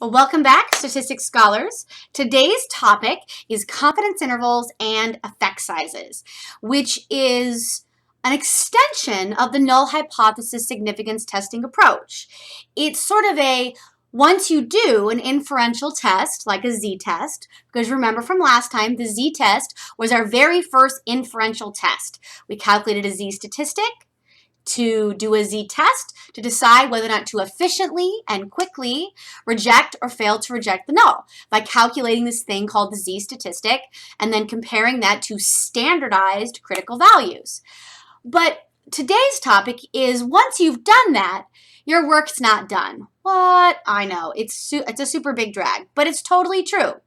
Well, welcome back, statistics scholars. Today's topic is confidence intervals and effect sizes, which is an extension of the null hypothesis significance testing approach. It's sort of once you do an inferential test, like a z-test, because remember from last time, the z-test was our very first inferential test. We calculated a z-statistic to do a z-test to decide whether or not to efficiently and quickly reject or fail to reject the null by calculating this thing called the z-statistic and then comparing that to standardized critical values. But today's topic is once you've done that, your work's not done. What? I know, it's a super big drag, but it's totally true.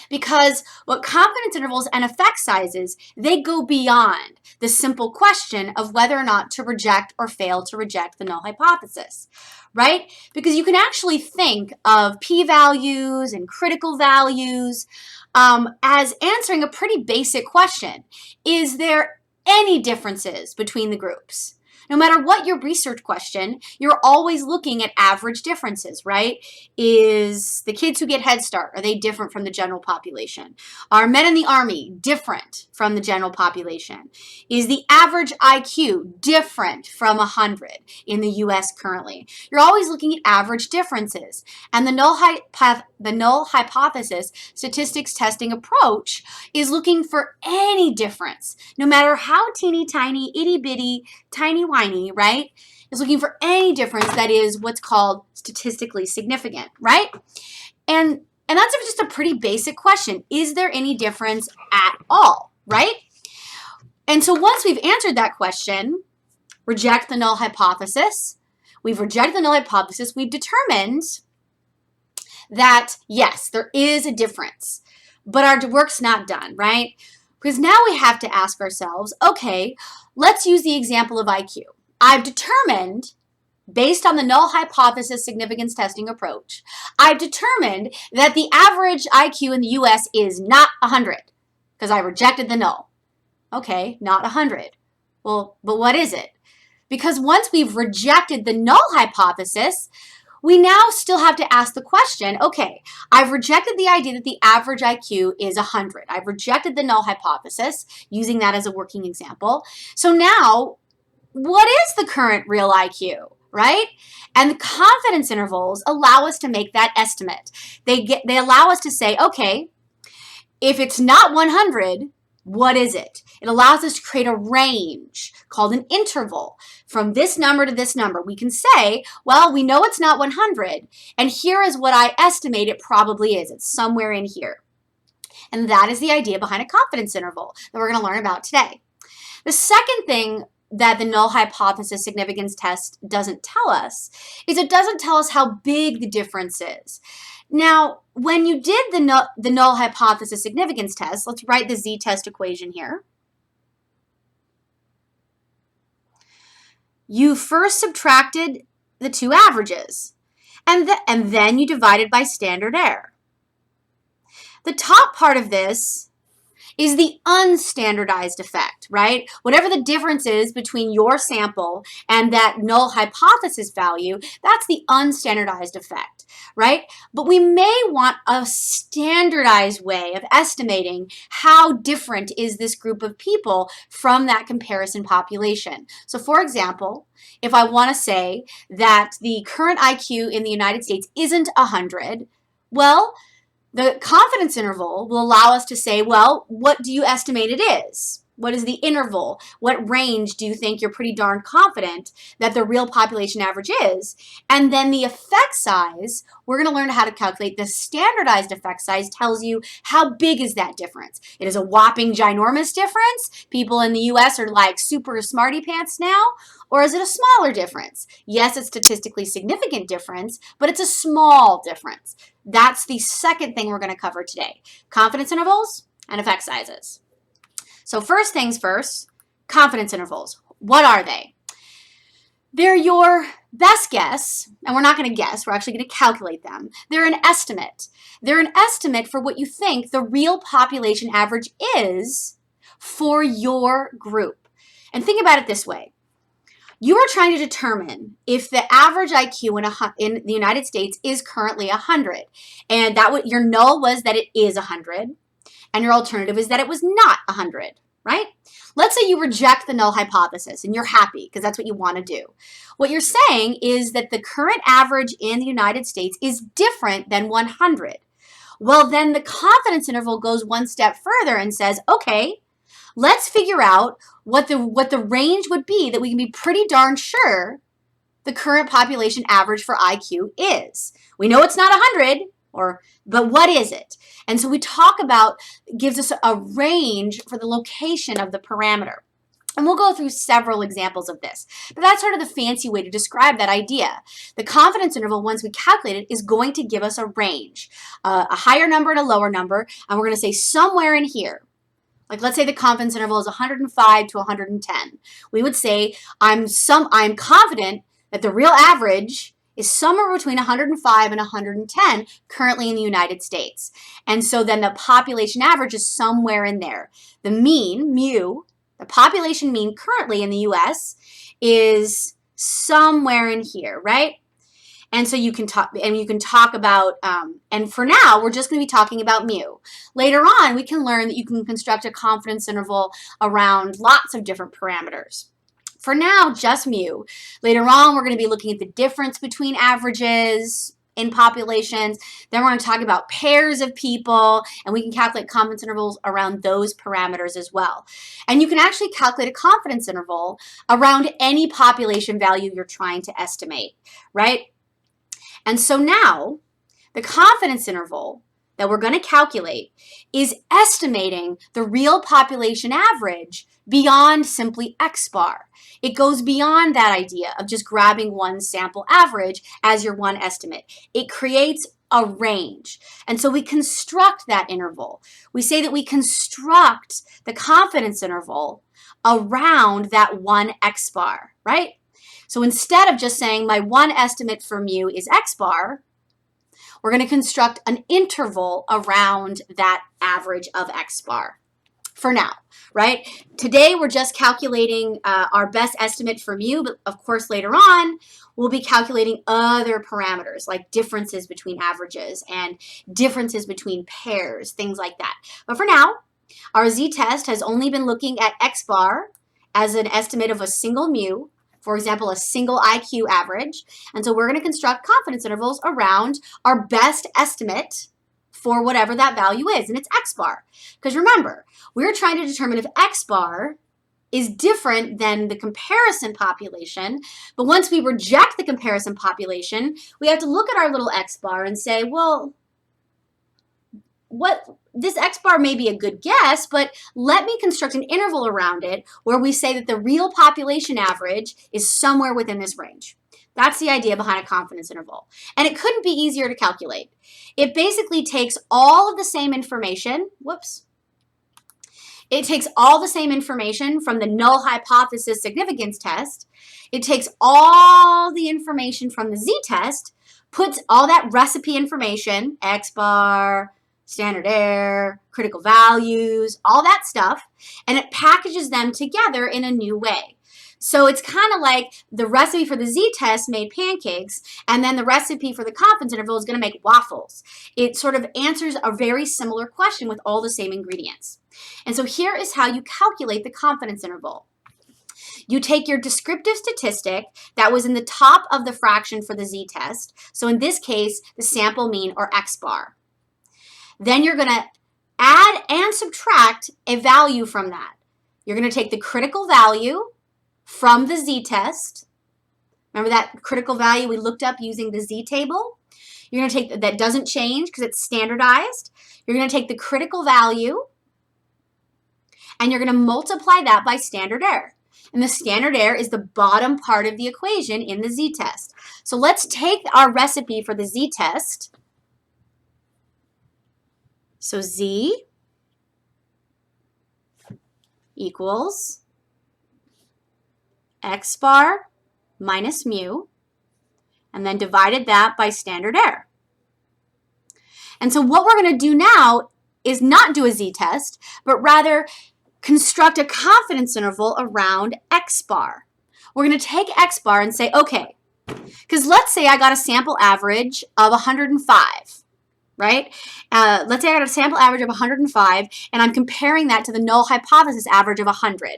Because what confidence intervals and effect sizes, they go beyond the simple question of whether or not to reject or fail to reject the null hypothesis, right? Because you can actually think of p-values and critical values as answering a pretty basic question. Is there any differences between the groups? No matter what your research question, you're always looking at average differences, right? Is the kids who get Head Start, are they different from the general population? Are men in the Army different from the general population? Is the average IQ different from 100 in the US currently? You're always looking at average differences. And the null hypothesis statistics testing approach is looking for any difference, no matter how teeny tiny, itty bitty, tiny whiny, right? Is looking for any difference that is what's called statistically significant, right? And that's just a pretty basic question. Is there any difference at all, right? And so once we've answered that question, reject the null hypothesis, we've rejected the null hypothesis, we've determined that yes, there is a difference, but our work's not done, right? Because now we have to ask ourselves, okay, let's use the example of IQ. I've determined, based on the null hypothesis significance testing approach, I've determined that the average IQ in the US is not 100 because I rejected the null. Okay, not 100. Well, but what is it? Because once we've rejected the null hypothesis, we now still have to ask the question, okay, I've rejected the idea that the average IQ is 100. I've rejected the null hypothesis, using that as a working example. So now, what is the current real IQ, right? And the confidence intervals allow us to make that estimate. They allow us to say, okay, if it's not 100, what is it? It allows us to create a range called an interval from this number to this number. We can say, well, we know it's not 100, and here is what I estimate it probably is. It's somewhere in here. And that is the idea behind a confidence interval that we're going to learn about today. The second thing that the null hypothesis significance test doesn't tell us is it doesn't tell us how big the difference is. Now, when you did the null hypothesis significance test, let's write the z-test equation here. You first subtracted the two averages, and then you divided by standard error. The top part of this is the unstandardized effect, right? Whatever the difference is between your sample and that null hypothesis value, that's the unstandardized effect, right? But we may want a standardized way of estimating how different is this group of people from that comparison population. So for example, if I want to say that the current IQ in the United States isn't 100, well, the confidence interval will allow us to say, well, what do you estimate it is? What is the interval? What range do you think you're pretty darn confident that the real population average is? And then the effect size, we're going to learn how to calculate. The standardized effect size tells you how big is that difference. It is a whopping ginormous difference. People in the US are like super smarty pants now. Or is it a smaller difference? Yes, it's statistically significant difference, but it's a small difference. That's the second thing we're going to cover today. Confidence intervals and effect sizes. So first things first, confidence intervals. What are they? They're your best guess, and we're not going to guess, we're actually going to calculate them. They're an estimate. They're an estimate for what you think the real population average is for your group. And think about it this way. You are trying to determine if the average IQ in the United States is currently 100. And your null was that it is 100. And your alternative is that it was not 100, right? Let's say you reject the null hypothesis and you're happy because that's what you want to do. What you're saying is that the current average in the United States is different than 100. Well, then the confidence interval goes one step further and says, okay, let's figure out what the range would be that we can be pretty darn sure the current population average for IQ is. We know it's not 100, but what is it? And so we talk about, gives us a range for the location of the parameter. And we'll go through several examples of this. But that's sort of the fancy way to describe that idea. The confidence interval, once we calculate it, is going to give us a range, a higher number and a lower number, and we're going to say somewhere in here. Like, let's say the confidence interval is 105 to 110. We would say I'm confident that the real average is somewhere between 105 and 110 currently in the United States. And so then the population average is somewhere in there. The mean, mu, the population mean currently in the US is somewhere in here, right? And so you can talk about, and for now, we're just going to be talking about mu. Later on, we can learn that you can construct a confidence interval around lots of different parameters. For now, just mu. Later on, we're going to be looking at the difference between averages in populations. Then we're going to talk about pairs of people, and we can calculate confidence intervals around those parameters as well. And you can actually calculate a confidence interval around any population value you're trying to estimate, right? And so now, the confidence interval that we're going to calculate is estimating the real population average beyond simply X bar. It goes beyond that idea of just grabbing one sample average as your one estimate. It creates a range. And so we construct that interval. We say that we construct the confidence interval around that one X bar, right? So instead of just saying my one estimate for mu is X bar, we're going to construct an interval around that average of X bar for now, right? Today, we're just calculating our best estimate for mu, but of course, later on, we'll be calculating other parameters like differences between averages and differences between pairs, things like that. But for now, our z-test has only been looking at X bar as an estimate of a single mu, for example, a single IQ average. And so we're going to construct confidence intervals around our best estimate for whatever that value is, and it's X bar. Because remember, we're trying to determine if X bar is different than the comparison population, but once we reject the comparison population, we have to look at our little X bar and say, well, this X bar may be a good guess, but let me construct an interval around it where we say that the real population average is somewhere within this range. That's the idea behind a confidence interval. And it couldn't be easier to calculate. It basically takes all of the same information, It takes all the same information from the null hypothesis significance test. It takes all the information from the z-test, puts all that recipe information, X bar, standard error, critical values, all that stuff, and it packages them together in a new way. So it's kind of like the recipe for the z-test made pancakes, and then the recipe for the confidence interval is going to make waffles. It sort of answers a very similar question with all the same ingredients. And so here is how you calculate the confidence interval. You take your descriptive statistic that was in the top of the fraction for the z-test. So in this case, the sample mean, or X bar. Then you're going to add and subtract a value from that. You're going to take the critical value from the z-test. Remember that critical value we looked up using the z-table? You're going to take that doesn't change because it's standardized. You're going to take the critical value and you're going to multiply that by standard error. And the standard error is the bottom part of the equation in the z-test. So let's take our recipe for the z-test. So z equals X bar minus mu, and then divided that by standard error. And so what we're going to do now is not do a z-test, but rather construct a confidence interval around X bar. we're going to take X bar and say, okay, because let's say I got a sample average of 105, right? Let's say I got a sample average of 105, and I'm comparing that to the null hypothesis average of 100,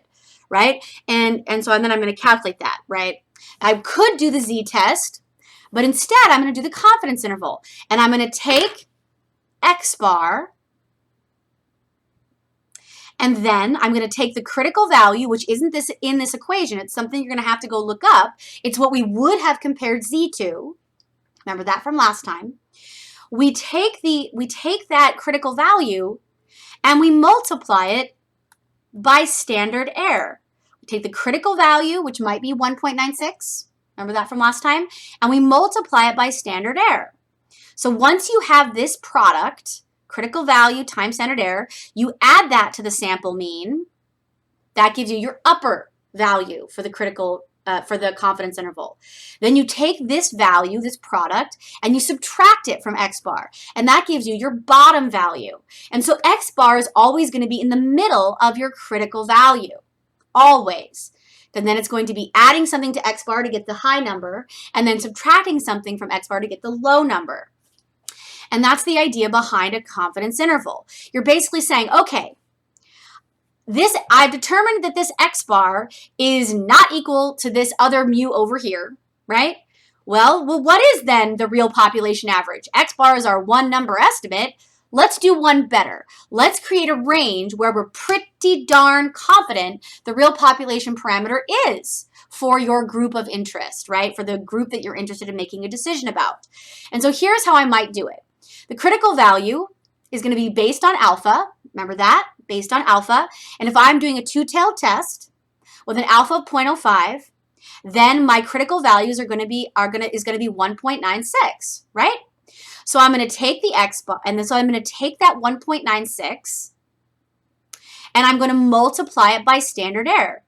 right? And then I'm going to calculate that, right? I could do the z-test, but instead I'm going to do the confidence interval, and I'm going to take X bar, and then I'm going to take the critical value, which isn't this in this equation. It's something you're going to have to go look up. It's what we would have compared z to. Remember that from last time. We take that critical value and we multiply it by standard error. We take the critical value, which might be 1.96. Remember that from last time? And we multiply it by standard error. So once you have this product, critical value times standard error, you add that to the sample mean. That gives you your upper value for the for the confidence interval. Then you take this value, this product, and you subtract it from X bar, and that gives you your bottom value. And so X bar is always going to be in the middle of your critical value, always. And then it's going to be adding something to X bar to get the high number, and then subtracting something from X bar to get the low number. And that's the idea behind a confidence interval. You're basically saying, okay, I've determined that this X bar is not equal to this other mu over here, right? Well, what is then the real population average? X bar is our one number estimate. Let's do one better. Let's create a range where we're pretty darn confident the real population parameter is for your group of interest, right? For the group that you're interested in making a decision about. And so here's how I might do it. The critical value is going to be based on alpha. Remember that? Based on alpha. And if I'm doing a two-tailed test with an alpha of 0.05, then my critical values is going to be 1.96, right? So I'm going to take the X bar, and so I'm going to take that 1.96, and I'm going to multiply it by standard error,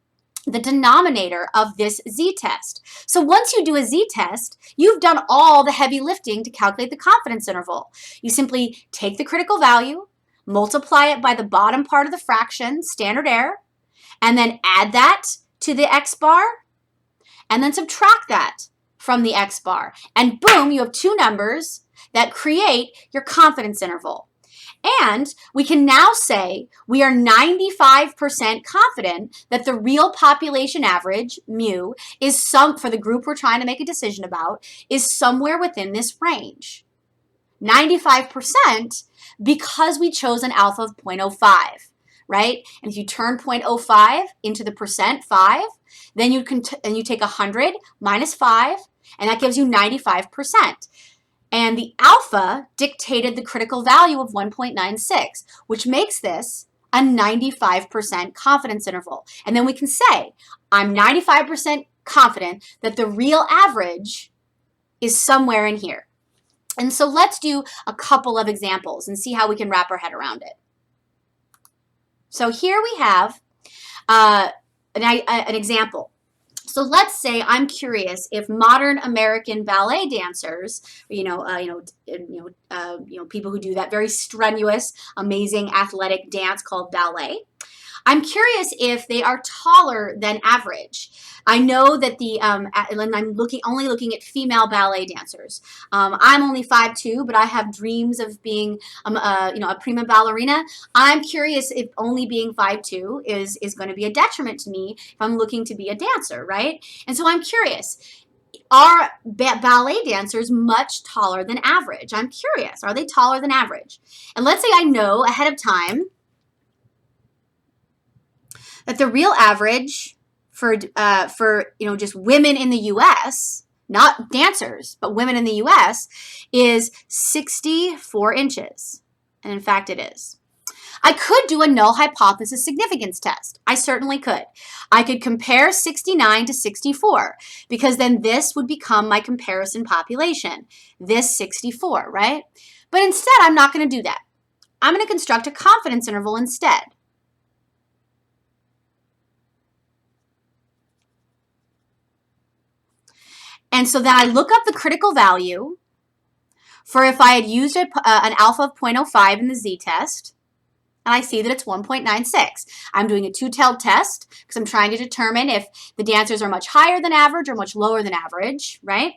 the denominator of this z-test. So once you do a z-test, you've done all the heavy lifting to calculate the confidence interval. You simply take the critical value, multiply it by the bottom part of the fraction, standard error, and then add that to the X bar, and then subtract that from the X bar. And boom, you have two numbers that create your confidence interval. And we can now say we are 95% confident that the real population average, mu, is for the group we're trying to make a decision about, is somewhere within this range. 95% because we chose an alpha of 0.05, right? And if you turn 0.05 into the percent 5, then you take 100 minus 5, and that gives you 95%. And the alpha dictated the critical value of 1.96, which makes this a 95% confidence interval. And then we can say, I'm 95% confident that the real average is somewhere in here. And so let's do a couple of examples and see how we can wrap our head around it. So here we have an example. So let's say I'm curious if modern American ballet dancers, people who do that very strenuous, amazing athletic dance called ballet, I'm curious if they are taller than average. I know that I'm only looking at female ballet dancers. I'm only 5'2", but I have dreams of being, a prima ballerina. I'm curious if only being 5'2" is going to be a detriment to me if I'm looking to be a dancer, right? And so I'm curious. Are ballet dancers much taller than average? I'm curious. Are they taller than average? And let's say I know ahead of time that the real average for just women in the U.S., not dancers, but women in the U.S., is 64 inches. And in fact, it is. I could do a null hypothesis significance test. I certainly could. I could compare 69 to 64, because then this would become my comparison population, this 64, right? But instead, I'm not going to do that. I'm going to construct a confidence interval instead. And so then I look up the critical value for if I had used an alpha of 0.05 in the z-test. and I see that it's 1.96. I'm doing a two-tailed test because I'm trying to determine if the dancers are much higher than average or much lower than average, right?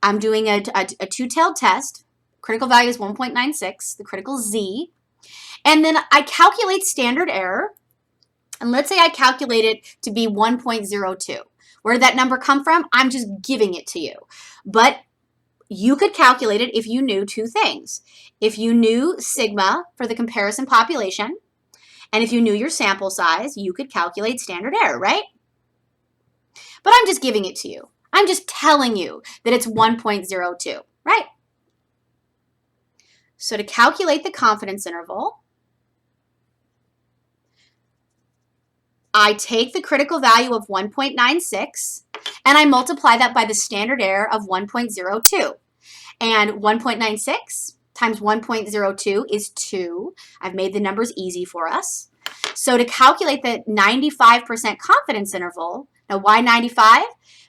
I'm doing a two-tailed test. Critical value is 1.96, the critical Z. And then I calculate standard error. And let's say I calculate it to be 1.02. Where did that number come from? I'm just giving it to you. But you could calculate it if you knew two things. If you knew sigma for the comparison population, and if you knew your sample size, you could calculate standard error, right? But I'm just giving it to you. I'm just telling you that it's 1.02, right? So to calculate the confidence interval, I take the critical value of 1.96 and I multiply that by the standard error of 1.02. And 1.96 times 1.02 is 2. I've made the numbers easy for us. So to calculate the 95% confidence interval, now why 95?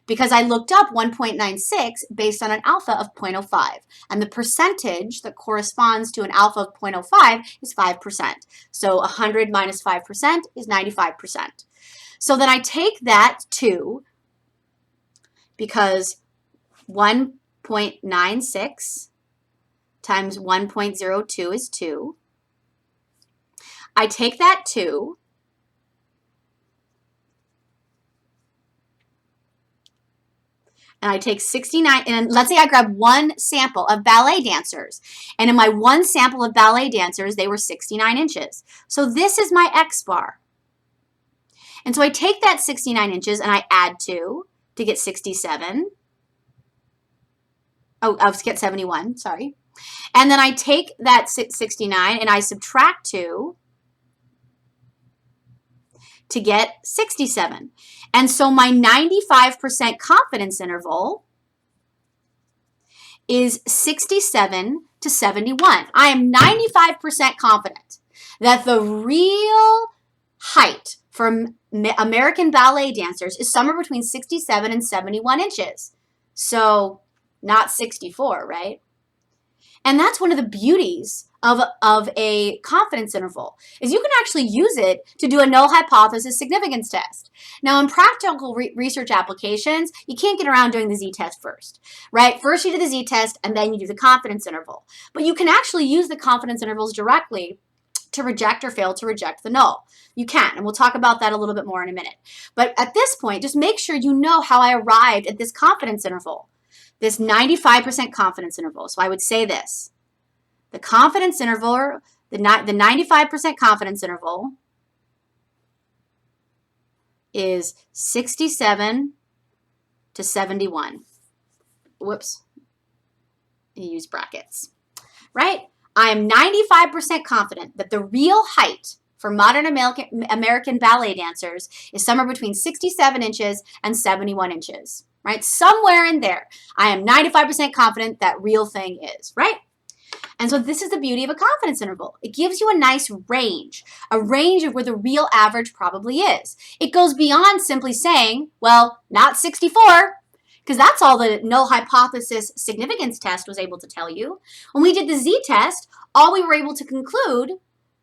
Because I looked up 1.96 based on an alpha of 0.05. And the percentage that corresponds to an alpha of 0.05 is 5%. So 100 minus 5% is 95%. So then I take that 2, because 1.96 times 1.02 is 2. I take that 2, and I take 69, and let's say I grab one sample of ballet dancers. And in my one sample of ballet dancers, they were 69 inches. So this is my X bar. And so I take that 69 inches and I add 2 to get 67. Oh, I'll get 71, sorry. And then I take that 69 and I subtract 2 to get 67. And so my 95% confidence interval is 67 to 71. I am 95% confident that the real height for American ballet dancers is somewhere between 67 and 71 inches. So not 64, right? And that's one of the beauties of a confidence interval, is you can actually use it to do a null hypothesis significance test. Now, in practical research applications, you can't get around doing the z-test first, right? First you do the z-test, and then you do the confidence interval. But you can actually use the confidence intervals directly to reject or fail to reject the null. You can, and we'll talk about that a little bit more in a minute. But at this point, just make sure you know how I arrived at this confidence interval, this 95% confidence interval. So I would say this. The confidence interval, the 95% confidence interval is 67 to 71. Whoops. You use brackets, right? I am 95% confident that the real height for modern American ballet dancers is somewhere between 67 inches and 71 inches, right? Somewhere in there. I am 95% confident that real thing is, right? And so this is the beauty of a confidence interval. It gives you a nice range, a range of where the real average probably is. It goes beyond simply saying, well, not 64, because that's all the null hypothesis significance test was able to tell you. When we did the z-test, all we were able to conclude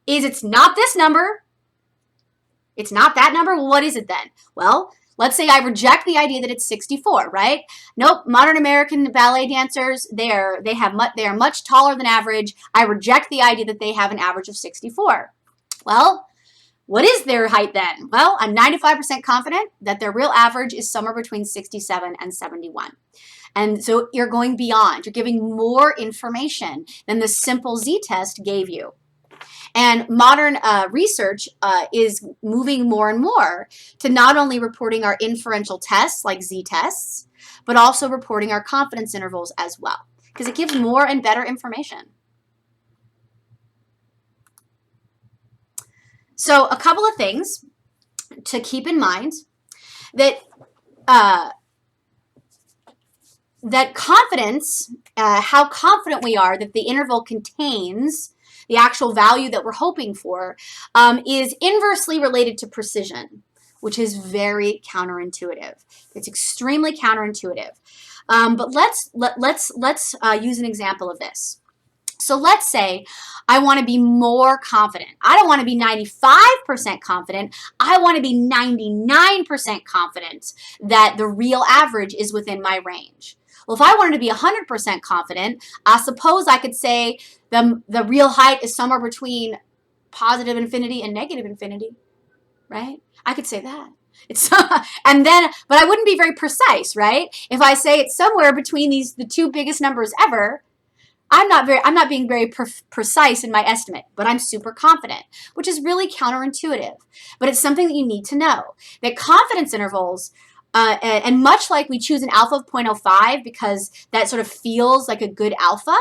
is it's not this number. It's not that number. Well, what is it then? Well, let's say I reject the idea that it's 64, right? Nope, modern American ballet dancers, they are much taller than average. I reject the idea that they have an average of 64. Well, what is their height then? Well, I'm 95% confident that their real average is somewhere between 67 and 71. And so you're going beyond. You're giving more information than the simple z-test gave you. And modern research is moving more and more to not only reporting our inferential tests like z-tests, but also reporting our confidence intervals as well, because it gives more and better information. So a couple of things to keep in mind, that confidence, how confident we are that the interval contains the actual value that we're hoping for, is inversely related to precision, which is very counterintuitive. It's extremely counterintuitive. But let's use an example of this. So let's say I want to be more confident. I don't want to be 95% confident. I want to be 99% confident that the real average is within my range. Well, if I wanted to be 100% confident, I suppose I could say the real height is somewhere between positive infinity and negative infinity, right? I could say that. It's and then, but I wouldn't be very precise, right? If I say it's somewhere between the two biggest numbers ever, I'm not being very precise in my estimate, but I'm super confident, which is really counterintuitive. But it's something that you need to know, that confidence intervals, and much like we choose an alpha of 0.05 because that sort of feels like a good alpha,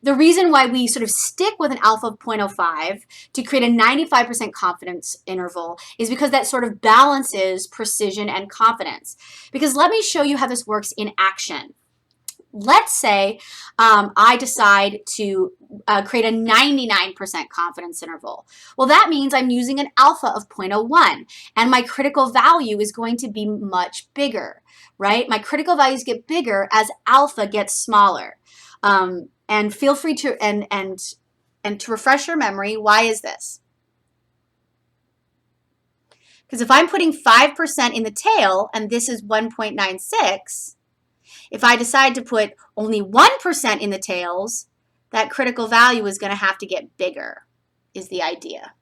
the reason why we sort of stick with an alpha of 0.05 to create a 95% confidence interval is because that sort of balances precision and confidence. Because let me show you how this works in action. Let's say I decide to create a 99% confidence interval. Well, that means I'm using an alpha of 0.01, and my critical value is going to be much bigger, right? My critical values get bigger as alpha gets smaller. And feel free to and to refresh your memory, why is this? Because if I'm putting 5% in the tail and this is 1.96, if I decide to put only 1% in the tails, that critical value is going to have to get bigger, is the idea.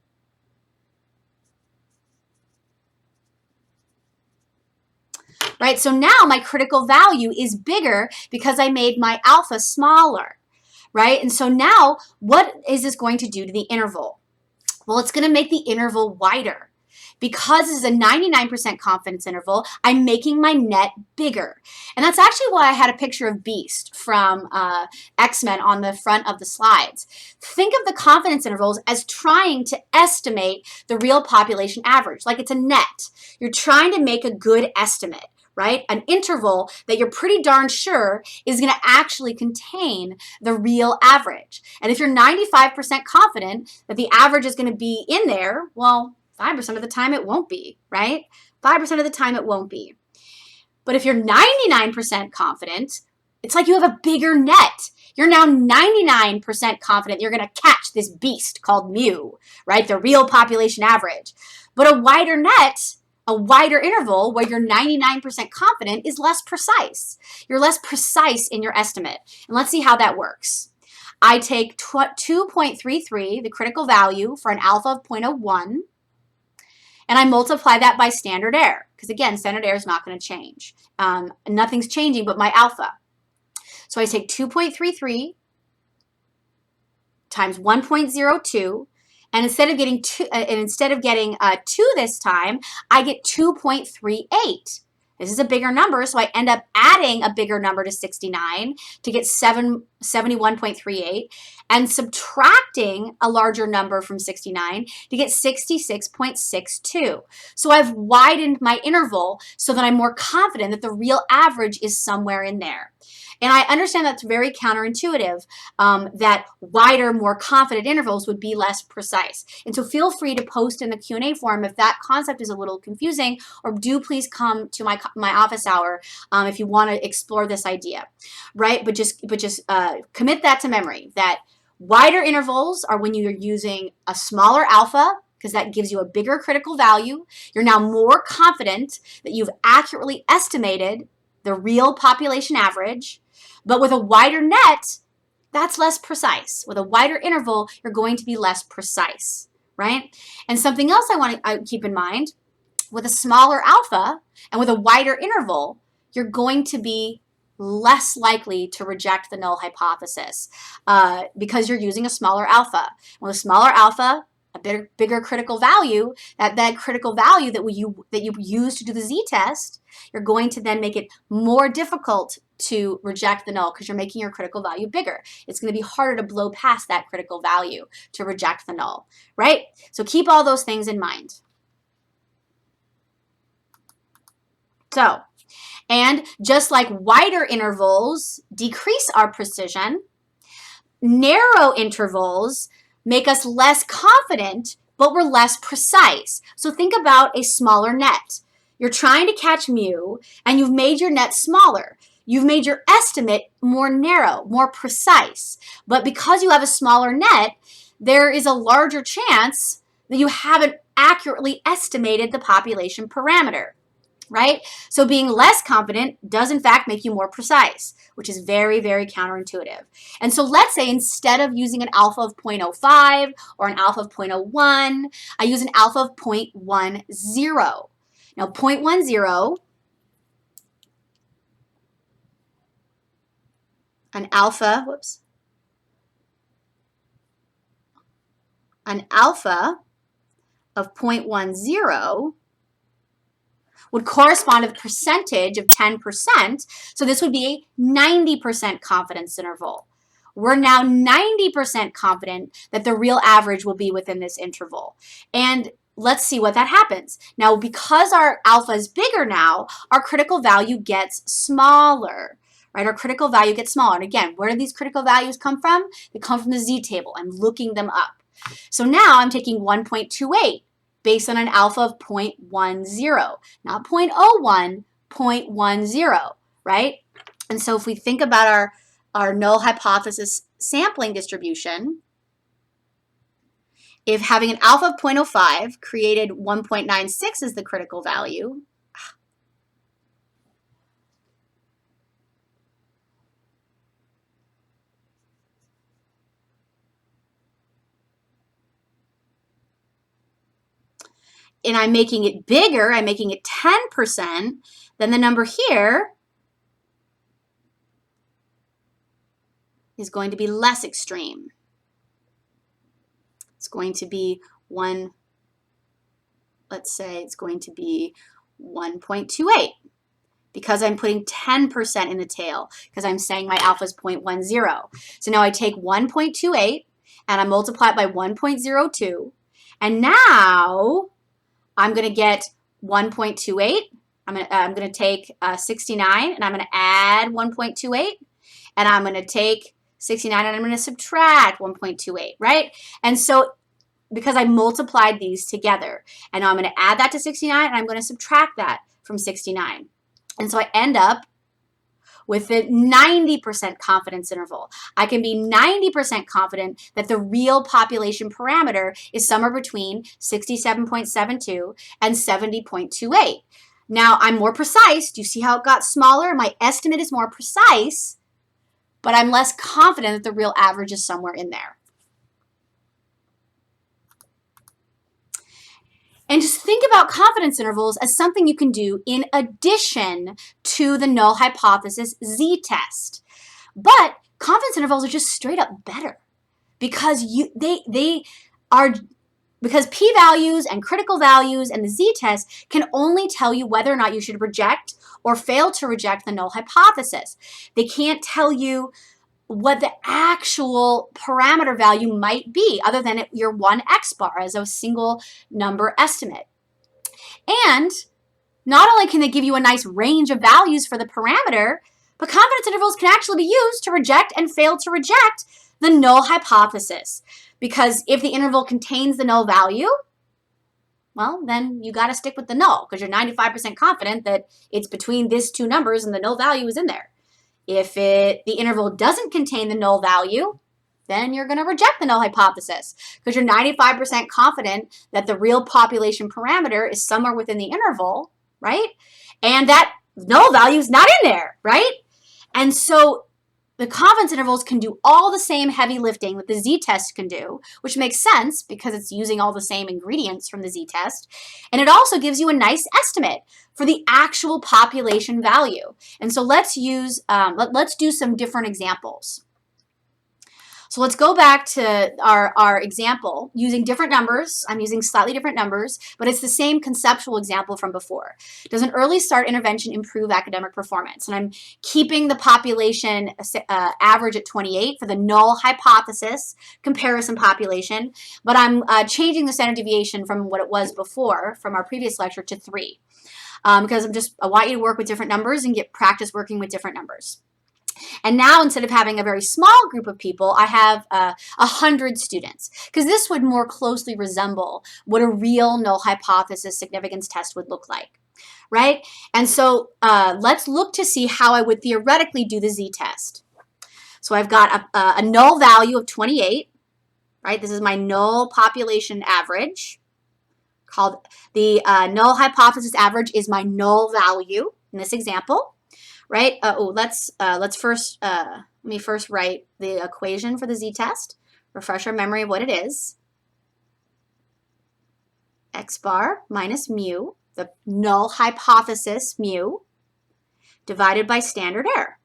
Right, so now my critical value is bigger because I made my alpha smaller, right? And so now what is this going to do to the interval? Well, it's going to make the interval wider. Because this is a 99% confidence interval, I'm making my net bigger. And that's actually why I had a picture of Beast from X-Men on the front of the slides. Think of the confidence intervals as trying to estimate the real population average, like it's a net. You're trying to make a good estimate, right? An interval that you're pretty darn sure is going to actually contain the real average. And if you're 95% confident that the average is going to be in there, well, 5% of the time it won't be, right? 5% of the time it won't be. But if you're 99% confident, it's like you have a bigger net. You're now 99% confident you're going to catch this beast called mu, right? The real population average. But a wider net, a wider interval where you're 99% confident is less precise. You're less precise in your estimate. And let's see how that works. I take 2.33, the critical value for an alpha of 0.01, and I multiply that by standard error, because again, standard error is not going to change. Nothing's changing but my alpha. So I take 2.33 times 1.02, and instead of getting 2 this time, I get 2.38. This is a bigger number, so I end up adding a bigger number to 69 to get 71.38 and subtracting a larger number from 69 to get 66.62. So I've widened my interval so that I'm more confident that the real average is somewhere in there. And I understand that's very counterintuitive, that wider, more confident intervals would be less precise. And so feel free to post in the Q&A forum if that concept is a little confusing, or do please come to my office hour if you want to explore this idea, right? But just commit that to memory, that wider intervals are when you're using a smaller alpha, because that gives you a bigger critical value. You're now more confident that you've accurately estimated the real population average. But with a wider net, that's less precise. With a wider interval, you're going to be less precise, right? And something else I want to keep in mind, with a smaller alpha and with a wider interval, you're going to be less likely to reject the null hypothesis because you're using a smaller alpha. With a smaller alpha, a bigger critical value, that critical value that you use to do the z-test, you're going to then make it more difficult to reject the null because you're making your critical value bigger. It's going to be harder to blow past that critical value to reject the null, right? So keep all those things in mind. So, and just like wider intervals decrease our precision, narrow intervals make us less confident, but we're less precise. So think about a smaller net. You're trying to catch mu, and you've made your net smaller. you've made your estimate more narrow, more precise. But because you have a smaller net, there is a larger chance that you haven't accurately estimated the population parameter, right? So being less confident does in fact make you more precise, which is very, very counterintuitive. And so let's say instead of using an alpha of 0.05 or an alpha of 0.01, I use an alpha of 0.10. Now 0.10, an alpha of 0.10 would correspond to the percentage of 10%. So this would be a 90% confidence interval. We're now 90% confident that the real average will be within this interval. And let's see what that happens. Now, because our alpha is bigger now, our critical value gets smaller, right? Our critical value gets smaller. And again, where do these critical values come from? They come from the z-table. I'm looking them up. So now I'm taking 1.28 based on an alpha of 0.10, not 0.01, 0.10, right? And so if we think about our null hypothesis sampling distribution, if having an alpha of 0.05 created 1.96 as the critical value, and I'm making it bigger, I'm making it 10%, then the number here is going to be less extreme. It's going to be let's say it's going to be 1.28 because I'm putting 10% in the tail because I'm saying my alpha is 0.10. So now I take 1.28 and I multiply it by 1.02, and now I'm going to get 1.28. I'm going to take 69 and I'm going to add 1.28, and I'm going to take 69 and I'm going to subtract 1.28, right? And so because I multiplied these together, and now I'm going to add that to 69 and I'm going to subtract that from 69. And so I end up with a 90% confidence interval. I can be 90% confident that the real population parameter is somewhere between 67.72 and 70.28. Now I'm more precise. Do you see how it got smaller? My estimate is more precise, but I'm less confident that the real average is somewhere in there. And just think about confidence intervals as something you can do in addition to the null hypothesis z-test. But confidence intervals are just straight up better because because p-values and critical values and the z-test can only tell you whether or not you should reject or fail to reject the null hypothesis. They can't tell you what the actual parameter value might be other than your one x bar as a single number estimate. And not only can they give you a nice range of values for the parameter, but confidence intervals can actually be used to reject and fail to reject the null hypothesis. Because if the interval contains the null value, well, then you got to stick with the null because you're 95% confident that it's between these two numbers and the null value is in there. If the interval doesn't contain the null value, then you're going to reject the null hypothesis because you're 95% confident that the real population parameter is somewhere within the interval, right? And that null value is not in there, right? And so the confidence intervals can do all the same heavy lifting that the z-test can do, which makes sense because it's using all the same ingredients from the z-test. And it also gives you a nice estimate for the actual population value. And so let's do some different examples. So let's go back to our example using different numbers. I'm using slightly different numbers, but it's the same conceptual example from before. Does an early start intervention improve academic performance? And I'm keeping the population average at 28 for the null hypothesis comparison population, but I'm changing the standard deviation from what it was before from our previous lecture to 3 because I want you to work with different numbers and get practice working with different numbers. And now instead of having a very small group of people, I have 100 students because this would more closely resemble what a real null hypothesis significance test would look like. right? And so let's look to see how I would theoretically do the z-test. So I've got a null value of 28, right? This is my null population average. Called the null hypothesis average is my null value in this example, right? Let me first write the equation for the z-test. Refresh our memory of what it is. X bar minus mu, the null hypothesis mu, divided by standard error,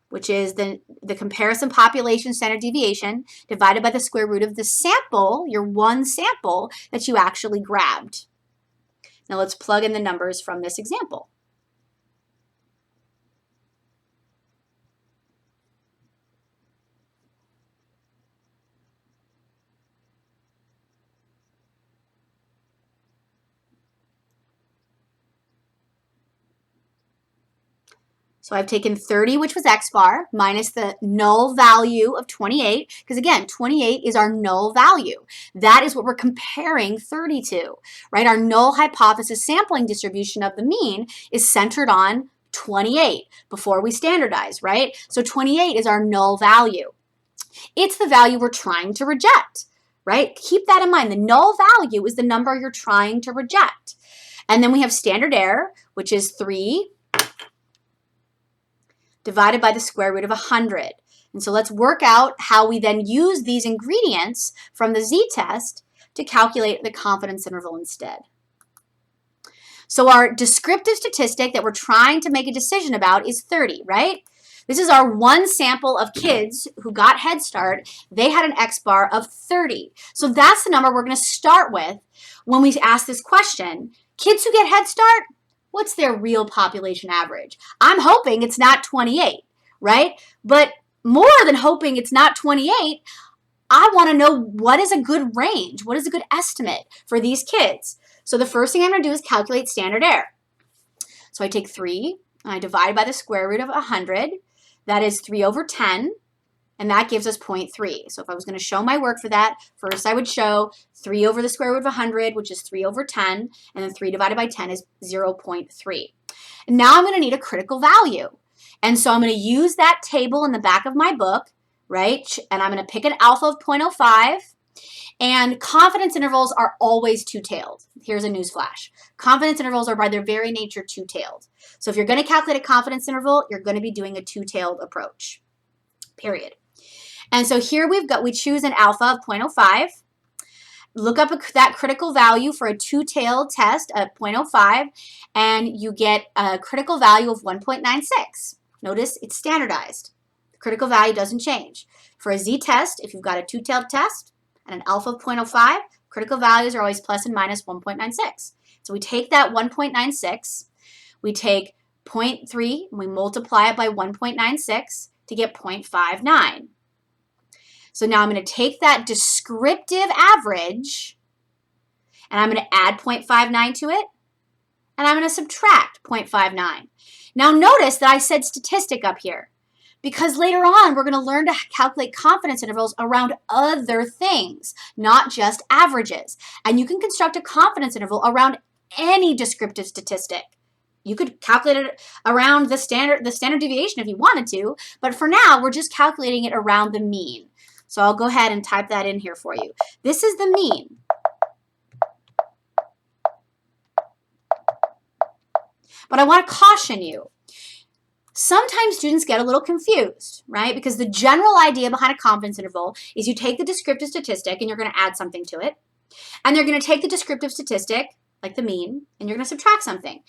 which is the comparison population standard deviation divided by the square root of the sample, your one sample that you actually grabbed. Now let's plug in the numbers from this example. So I've taken 30, which was X bar, minus the null value of 28, because again, 28 is our null value. That is what we're comparing 30 to, right? Our null hypothesis sampling distribution of the mean is centered on 28 before we standardize, right? So 28 is our null value. It's the value we're trying to reject, right? Keep that in mind. The null value is the number you're trying to reject. And then we have standard error, which is 3 divided by the square root of 100. And so let's work out how we then use these ingredients from the z-test to calculate the confidence interval instead. So our descriptive statistic that we're trying to make a decision about is 30, right? This is our one sample of kids who got Head Start. They had an X bar of 30. So that's the number we're going to start with when we ask this question. Kids who get Head Start, what's their real population average? I'm hoping it's not 28, right? But more than hoping it's not 28, I want to know what is a good range, what is a good estimate for these kids. So the first thing I'm going to do is calculate standard error. So I take 3, and I divide by the square root of 100. That is 3 over 10, and that gives us 0.3. So if I was going to show my work for that, first I would show 3 over the square root of 100, which is 3 over 10, and then 3 divided by 10 is 0.3. And now I'm going to need a critical value. And so I'm going to use that table in the back of my book, right? And I'm going to pick an alpha of 0.05. And confidence intervals are always two-tailed. Here's a news flash. Confidence intervals are by their very nature two-tailed. So if you're going to calculate a confidence interval, you're going to be doing a two-tailed approach, period. And so here we choose an alpha of 0.05. Look up that critical value for a two-tailed test at 0.05, and you get a critical value of 1.96. Notice it's standardized. The critical value doesn't change. For a z-test, if you've got a two-tailed test and an alpha of 0.05, critical values are always plus and minus 1.96. So we take that 1.96, we take 0.3, and we multiply it by 1.96 to get 0.59. So now I'm going to take that descriptive average, and I'm going to add 0.59 to it, and I'm going to subtract 0.59. Now notice that I said statistic up here, because later on we're going to learn to calculate confidence intervals around other things, not just averages. And you can construct a confidence interval around any descriptive statistic. You could calculate it around the standard deviation if you wanted to, but for now we're just calculating it around the mean. So I'll go ahead and type that in here for you. This is the mean. But I want to caution you. Sometimes students get a little confused, right? Because the general idea behind a confidence interval is you take the descriptive statistic and you're going to add something to it. And they're going to take the descriptive statistic, like the mean, and you're going to subtract something.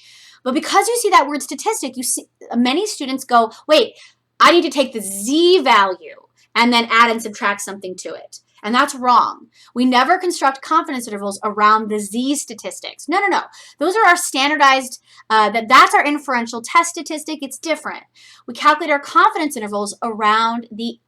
But because you see that word statistic, you see many students go, wait, I need to take the z value and then add and subtract something to it. And that's wrong. We never construct confidence intervals around the z statistics. No, no, no. Those are our standardized, that's our inferential test statistic. It's different. We calculate our confidence intervals around the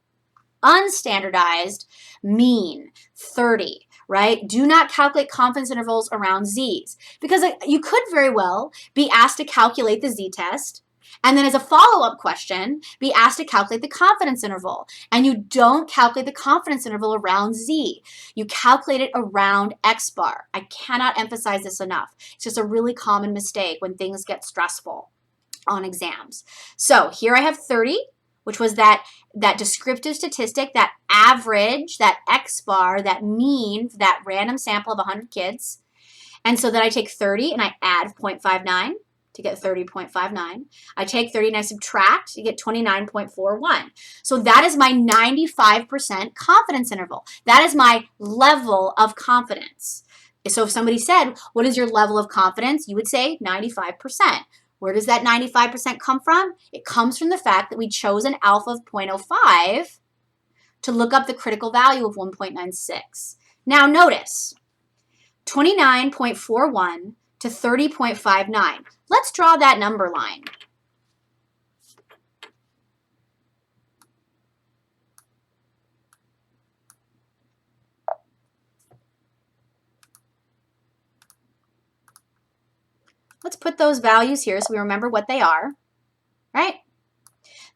unstandardized mean, 30, right? Do not calculate confidence intervals around z's, because you could very well be asked to calculate the z-test And then as a follow-up question, be asked to calculate the confidence interval. And you don't calculate the confidence interval around Z. You calculate it around X bar. I cannot emphasize this enough. It's just a really common mistake when things get stressful on exams. So here I have 30, which was that descriptive statistic, that average, that X bar, that mean, that random sample of 100 kids. And so then I take 30 and I add 0.59 to get 30.59. I take 30 and I subtract to get 29.41. So that is my 95% confidence interval. That is my level of confidence. So if somebody said, what is your level of confidence? You would say 95%. Where does that 95% come from? It comes from the fact that we chose an alpha of 0.05 to look up the critical value of 1.96. Now notice, 29.41 to 30.59. Let's draw that number line. Let's put those values here so we remember what they are, right?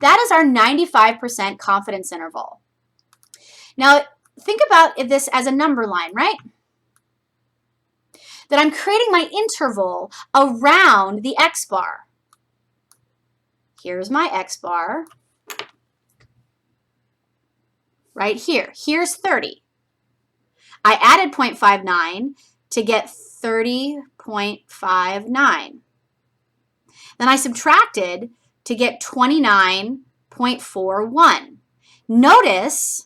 That is our 95% confidence interval. Now, think about this as a number line, right? That I'm creating my interval around the X bar. Here's my X bar. Right here. Here's 30. I added 0.59 to get 30.59. Then I subtracted to get 29.41. Notice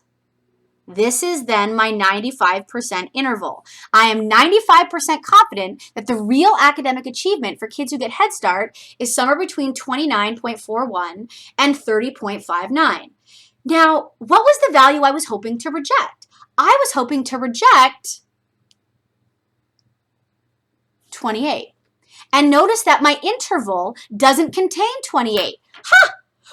this is then my 95% interval. I am 95% confident that the real academic achievement for kids who get Head Start is somewhere between 29.41 and 30.59. Now, what was the value I was hoping to reject? I was hoping to reject 28. And notice that my interval doesn't contain 28.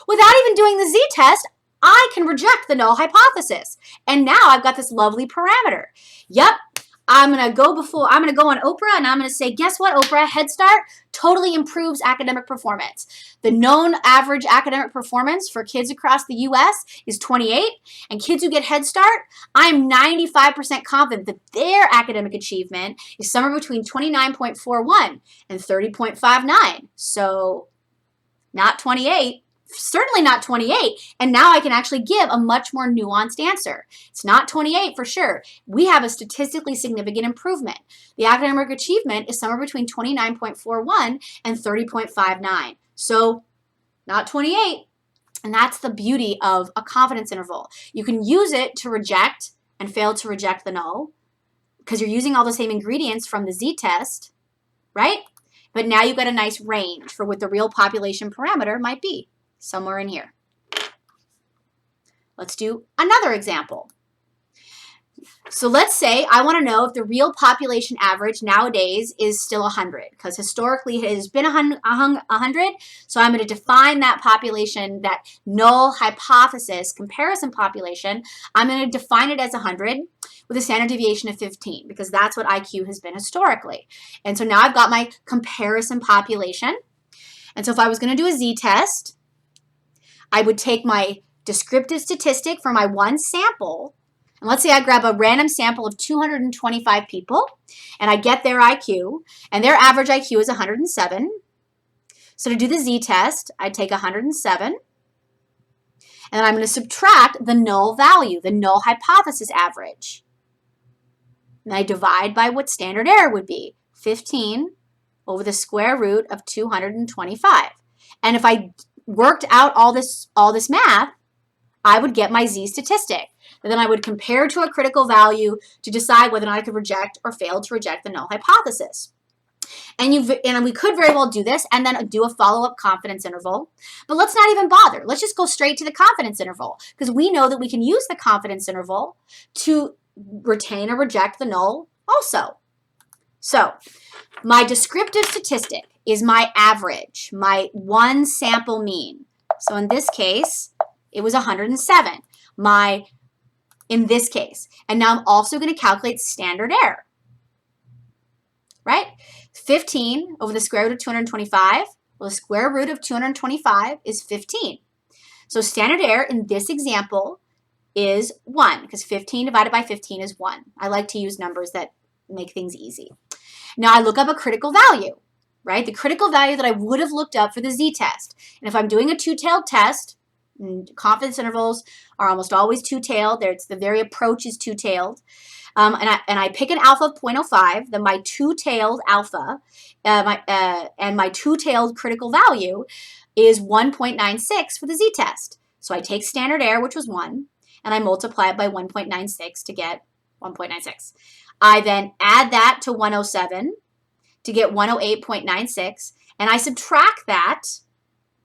Without even doing the Z-test, I can reject the null hypothesis. And now I've got this lovely parameter. Yep, I'm going to go on Oprah and I'm going to say, guess what, Oprah? Head Start totally improves academic performance. The known average academic performance for kids across the U.S. is 28. And kids who get Head Start, I'm 95% confident that their academic achievement is somewhere between 29.41 and 30.59. So not 28. Certainly not 28, and now I can actually give a much more nuanced answer. It's not 28 for sure. We have a statistically significant improvement. The academic achievement is somewhere between 29.41 and 30.59. So not 28, and that's the beauty of a confidence interval. You can use it to reject and fail to reject the null because you're using all the same ingredients from the Z-test, right? But now you've got a nice range for what the real population parameter might be. Somewhere in here. Let's do another example. So let's say I want to know if the real population average nowadays is still 100, because historically it has been 100. So I'm going to define that population, that null hypothesis comparison population. I'm going to define it as 100 with a standard deviation of 15, because that's what IQ has been historically. And so now I've got my comparison population. And so if I was going to do a Z-test, I would take my descriptive statistic for my one sample, and let's say I grab a random sample of 225 people, and I get their IQ, and their average IQ is 107. So to do the Z-test, I take 107, and then I'm going to subtract the null value, the null hypothesis average. And I divide by what standard error would be, 15 over the square root of 225. And if I worked out all this math, I would get my Z statistic. And then I would compare to a critical value to decide whether or not I could reject or fail to reject the null hypothesis. And we could very well do this and then do a follow-up confidence interval. But let's not even bother. Let's just go straight to the confidence interval, because we know that we can use the confidence interval to retain or reject the null also. So my descriptive statistic is my average, my one sample mean. So in this case, it was 107, in this case. And now I'm also going to calculate standard error, right? 15 over the square root of 225 Well, the square root of 225 is 15. So standard error in this example is 1, because 15 divided by 15 is 1. I like to use numbers that make things easy. Now I look up a critical value, right? The critical value that I would have looked up for the z-test. And if I'm doing a two-tailed test, confidence intervals are almost always two-tailed. The very approach is two-tailed. And I pick an alpha of 0.05, then my two-tailed alpha and my two-tailed critical value is 1.96 for the z-test. So I take standard error, which was 1, and I multiply it by 1.96 to get 1.96. I then add that to 107 to get 108.96, and I subtract that